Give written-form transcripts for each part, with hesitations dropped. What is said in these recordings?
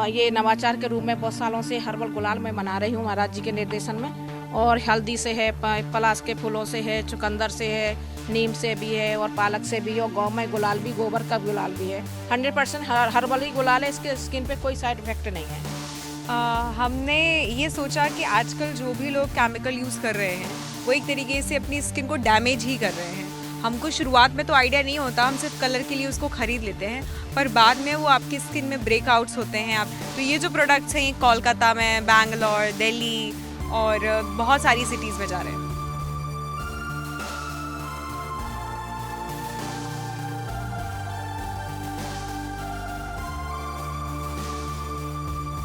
ये नवाचार के रूप में बहुत सालों से हर्बल गुलाल मैं बना रही हूँ महाराज जी के निर्देशन में। और हल्दी से है, पलाश के फूलों से है, चुकंदर से है, नीम से भी है और पालक से भी, और गौ में गुलाल भी, गोबर का गुलाल भी है। 100% हर्बल ही गुलाल है, इसके स्किन पे कोई साइड इफेक्ट नहीं है। हमने ये सोचा कि आजकल जो भी लोग केमिकल यूज़ कर रहे हैं वो एक तरीके से अपनी स्किन को डैमेज ही कर रहे हैं। हमको शुरुआत में तो आइडिया नहीं होता, हम सिर्फ कलर के लिए उसको ख़रीद लेते हैं, पर बाद में वो आपकी स्किन में ब्रेकआउट्स होते हैं। आप तो ये जो प्रोडक्ट्स हैं ये कोलकाता में, बैंगलोर, दिल्ली और बहुत सारी सिटीज़ में जा रहे हैं।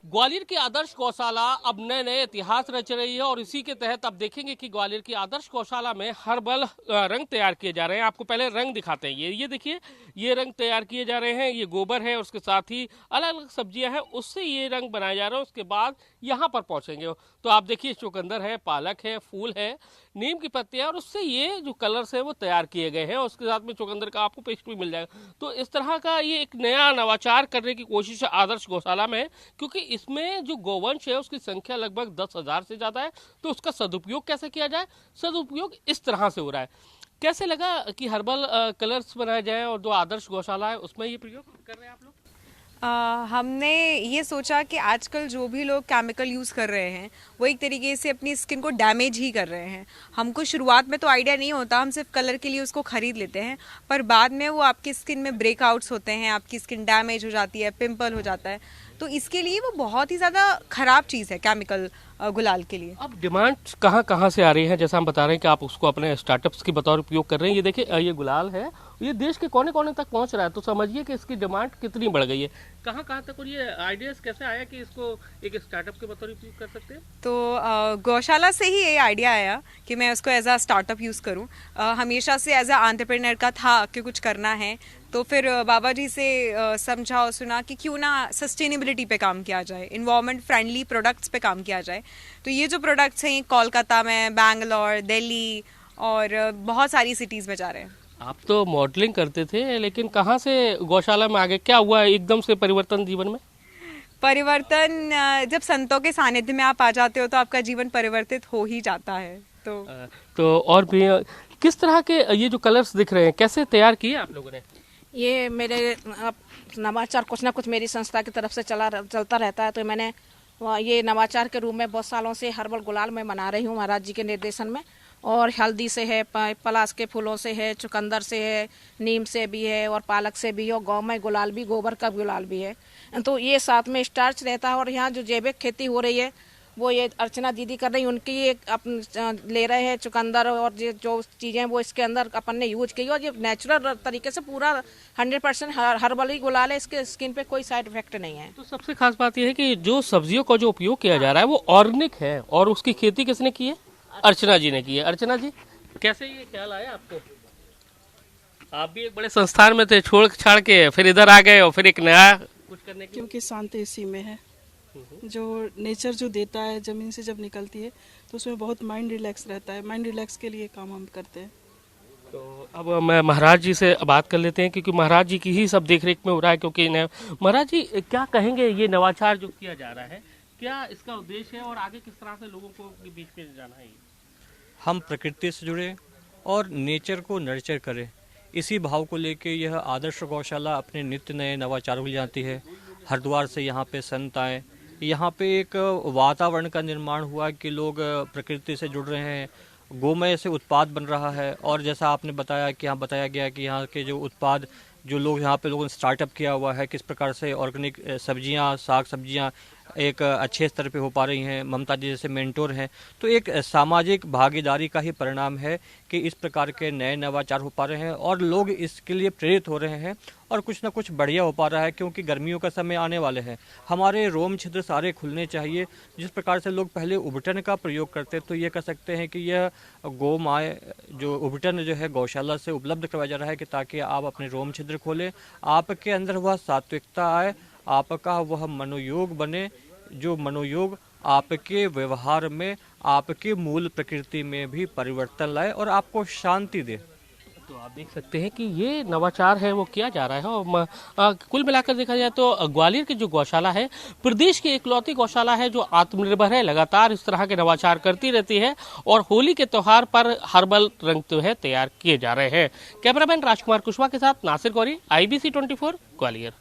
ग्वालियर की आदर्श गौशाला अब नए नए इतिहास रच रही है और इसी के तहत अब देखेंगे कि ग्वालियर की आदर्श गौशाला में हर्बल रंग तैयार किए जा रहे हैं। आपको पहले रंग दिखाते हैं। ये देखिए, ये रंग तैयार किए जा रहे हैं। ये गोबर है, उसके साथ ही अलग अलग सब्जियां हैं, उससे ये रंग बनाए जा रहे हैं। उसके बाद यहाँ पर पहुंचेंगे तो आप देखिए, चुकंदर है, पालक है, फूल है, नीम की पत्तियां, और उससे ये जो कलर्स है वो तैयार किए गए हैं। उसके साथ में चुकंदर का आपको पेस्ट भी मिल जाएगा। तो इस तरह का ये एक नया नवाचार करने की कोशिश आदर्श गौशाला में है, क्योंकि इसमें जो गौवंश है उसकी संख्या लगभग 10,000 से ज्यादा है। तो उसका सदुपयोग कैसे किया जाए? सदुपयोग इस तरह से हो रहा है। कैसे लगा कि हर्बल कलर्स बनाए जाए और जो आदर्श गौशाला है उसमें ये प्रयोग कर रहे हैं आप लोग? हमने ये सोचा कि आजकल जो भी लोग केमिकल यूज़ कर रहे हैं वो एक तरीके से अपनी स्किन को डैमेज ही कर रहे हैं। हमको शुरुआत में तो आइडिया नहीं होता, हम सिर्फ कलर के लिए उसको ख़रीद लेते हैं, पर बाद में वो आपकी स्किन में ब्रेकआउट्स होते हैं, आपकी स्किन डैमेज हो जाती है, पिंपल हो जाता है। तो इसके लिए वो बहुत ही ज़्यादा ख़राब चीज़ है केमिकल गुलाल के लिए। अब डिमांड कहाँ कहाँ से आ रही है? जैसा हम बता रहे हैं कि आप उसको अपने स्टार्टअप्स के बतौर उपयोग कर रहे हैं। ये देखिए, ये गुलाल है, ये देश के कोने कोने तक पहुंच रहा है। तो समझिए कि इसकी डिमांड कितनी बढ़ गई है। कहाँ कहाँ तक, और ये आइडियाज कैसे आया कि इसको एक स्टार्टअप के बतौर उपयोग कर सकते हैं? तो गौशाला से ही ये आइडिया आया कि मैं उसको एज अ स्टार्टअप यूज़ करूं। हमेशा से एज अ एंटरप्रेन्योर का था कि कुछ करना है, तो फिर बाबा जी से समझा और सुना कि क्यों ना सस्टेनेबिलिटी पे काम किया जाए, इन्वायरमेंट फ्रेंडली प्रोडक्ट्स पे काम किया जाए। तो ये जो प्रोडक्ट्स हैं कोलकाता में, बैंगलोर, दिल्ली और बहुत सारी सिटीज़ में जा रहे हैं। आप तो मॉडलिंग करते थे, लेकिन कहाँ से गौशाला में आगे क्या हुआ एकदम से परिवर्तन जीवन में? परिवर्तन जब संतों के सानिध्य में आप आ जाते हो तो आपका जीवन परिवर्तित हो ही जाता है। तो और भी किस तरह के ये जो कलर्स दिख रहे हैं, कैसे तैयार किए आप लोगों ने? ये मेरे नवाचार कुछ ना कुछ मेरी संस्था की तरफ से चलता रहता है। तो मैंने ये नवाचार के रूप में बहुत सालों से हर्बल गुलाल मैं बना रही हूँ महाराज जी के निर्देशन में। और हल्दी से है, पलाश के फूलों से है, चुकंदर से है, नीम से भी है और पालक से भी, और गौ में गुलाल भी, गोबर का गुलाल भी है। तो ये साथ में स्टार्च रहता है। और यहाँ जो जैविक खेती हो रही है वो ये अर्चना दीदी कर रही है, उनकी एक ले रहे हैं चुकंदर और जो चीज़ें वो इसके अंदर अपन ने यूज की, और ये नेचुरल तरीके से पूरा 100% हर्बल ही गुलाल है, इसके स्किन पे कोई साइड इफेक्ट नहीं है। तो सबसे खास बात यह है कि जो सब्जियों का जो उपयोग किया जा रहा है वो ऑर्गेनिक है, और उसकी खेती किसने की है? अर्चना जी ने की है। अर्चना जी, कैसे ये ख्याल आया आपको? आप भी एक बड़े संस्थान में थे, छोड़ छाड़ के फिर इधर आ गए और फिर एक नया कुछ करने के? क्योंकि शांति इसी में है। जो नेचर जो देता है, ज़मीन से जब निकलती है तो उसमें बहुत माइंड रिलैक्स रहता है। माइंड रिलैक्स के लिए काम हम करते हैं। तो अब मैं महाराज जी से बात कर लेते हैं, क्योंकि महाराज जी की ही सब देखरेख में हो रहा है। क्योंकि महाराज जी, क्या कहेंगे, ये नवाचार जो किया जा रहा है, क्या इसका उद्देश्य है और आगे किस तरह से लोगों को के बीच में जाना है? हम प्रकृति से जुड़े और नेचर को नर्चर करें, इसी भाव को लेके यह आदर्श गौशाला अपने नित्य नए नवाचारों ले जाती है। हरिद्वार से यहाँ पे संत आए, यहाँ पे एक वातावरण का निर्माण हुआ कि लोग प्रकृति से जुड़ रहे हैं, गोमय से उत्पाद बन रहा है। और जैसा आपने बताया कि यहाँ बताया गया कि यहाँ के जो उत्पाद जो लोग यहाँ पे लोगों ने स्टार्टअप किया हुआ है, किस प्रकार से ऑर्गेनिक सब्जियाँ, साग सब्जियाँ एक अच्छे स्तर पे हो पा रही हैं। ममता जी जैसे मेंटोर हैं, तो एक सामाजिक भागीदारी का ही परिणाम है कि इस प्रकार के नए नवाचार हो पा रहे हैं और लोग इसके लिए प्रेरित हो रहे हैं और कुछ ना कुछ बढ़िया हो पा रहा है। क्योंकि गर्मियों का समय आने वाले हैं, हमारे रोम छिद्र सारे खुलने चाहिए। जिस प्रकार से लोग पहले उबटन का प्रयोग करते, तो ये कह सकते हैं कि यह गौ माय जो उबटन जो है गौशाला से उपलब्ध करवाया जा रहा है कि ताकि आप अपने रोम छिद्र खोलें, आपके अंदर वह सात्विकता आए, आपका वह मनोयोग बने, जो मनोयोग आपके व्यवहार में, आपके मूल प्रकृति में भी परिवर्तन लाए और आपको शांति दे। तो आप देख सकते हैं कि ये नवाचार है वो किया जा रहा है और कुल मिलाकर देखा जाए तो ग्वालियर की जो गौशाला है प्रदेश की इकलौती गौशाला है जो आत्मनिर्भर है, लगातार इस तरह के नवाचार करती रहती है और होली के त्योहार पर हर्बल रंग जो है तैयार किए जा रहे हैं। कैमरामैन राजकुमार कुशवाहा के साथ नासिर गौरी, IBC 24 ग्वालियर।